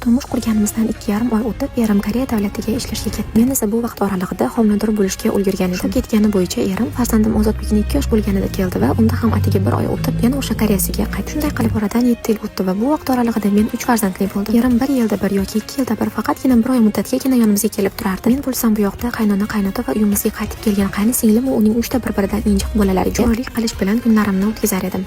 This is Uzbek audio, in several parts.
Turmush qurganimizdan 2,5 oy o'tib, erim Koreya davlatiga ishlashga ketdi. Men esa bu vaqt oralig'ida homilador bo'lishga ulgurgan edim. Shu ketgani bo'yicha erim farzandim ozodligini 2 yosh bo'lganida keldi va unda ham atigi 1 oy o'tib, yana o'sha Koreyasiga qaytdi. Shunday qilib oradan 7 yil o'tdi va bu vaqt oralig'ida men 3 farzandli bo'ldim. Erim 1 yilda 1 yoki 2 yilda 1 faqatgina 1 oy muddatgagina yonimizga kelib turardi. Men bo'lsam bu yoqda qaynona, qaynota va uyimizga qaytib kelgan qayni singlim va uning 3 ta bir-biridan injiq bolalariga jo'rlik qilish bilan kunlarimni o'tkazar edim.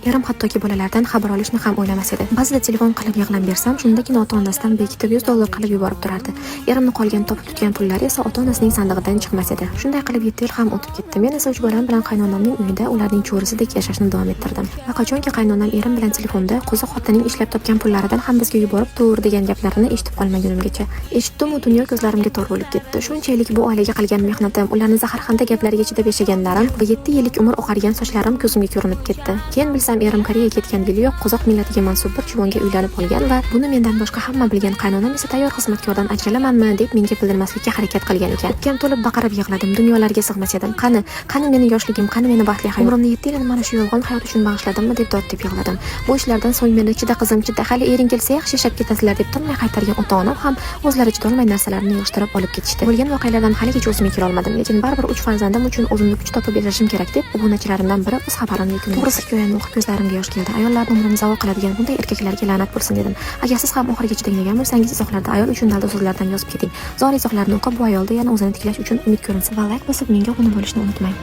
Erim hattoki bolalardan xabar olishni ham o'ylamas edi. Ba'zida telefon qilib yig'lab bersam, shundagina ota-onasidan bekitib $100 qilib yuborib turardi. Erimni qolgan topib tutgan pullari esa ota-onasining sandig'idan chiqmas edi. Shunday qilib 7 yil ham o'tib ketdi. Men esa 3 bolam bilan qaynonamning uyida ularning cho'risidek yashashni davom ettirdim. Va qachonki qaynonam erim bilan telefonda qo'zi xotining ishlab topgan pullaridan ham bizga yuborib tur degan gaplarini eshitib qolmagunimgacha. Eshitdim-u dunyo ko'zlarimga tor bo'lib ketdi. Shunchalik bu oilaga qilgan mehnatim, ularning zaharxanda gaplariga chidab yashaganlarim va 7 yillik umr oqargan sochlarim ko'zimga ko'rinib ketdi. Keyin bilsam erim Koreyaga ketgan yiliyoq qozoq millatiga mansub bir juvonga uylanib olgan va buni mendan boshqa hamma bilgan qaynonam esa tayyor xizmatkordan ajralamanmi deb menga bildirmaslikka harakat qilgan ekan. O'pkam to'lib baqirib yig'ladim, dunyolarga sig'mas edim. Qani meni yoshligim, qani meni baxtli hayot. Umrimni 7 yilni mana shu yolg'on hayot uchun bag'ishladimmi deb dod deb yig'ladim. Bu ishlardan so'ng meni chida qizim chida, hali ering kelsa yaxshi yashab ketasizlar deb tinmay qaytargan ota-onam ham o'zlari chidolmay narsalarini yig'ishtirib olib ketishdi. Bo'lgan voqealardan haligacha o'zimga kela olmadim, lekin baribir 3 farzandim uchun o'zimni kuch topib yashashim kerak deb obunachilarimdan biri o'z xabarini yuklagan. To'g'risi hikoyani o'qib ko'zlarimga yosh keldi. Ayollarning umrini zavo qiladigan bunday erkaklarga la'nat bo'lsin dedim. Agar siz ham oxirigacha tinglagan bo'lsangiz, izohlarda ayol uchun dalda so'zlardan yozib keting. Zor izohlarni o'qib bu ayolda yana o'zini tiklash uchun umid ko'rinsa va like bosib menga obuna bo'lishni unutmang.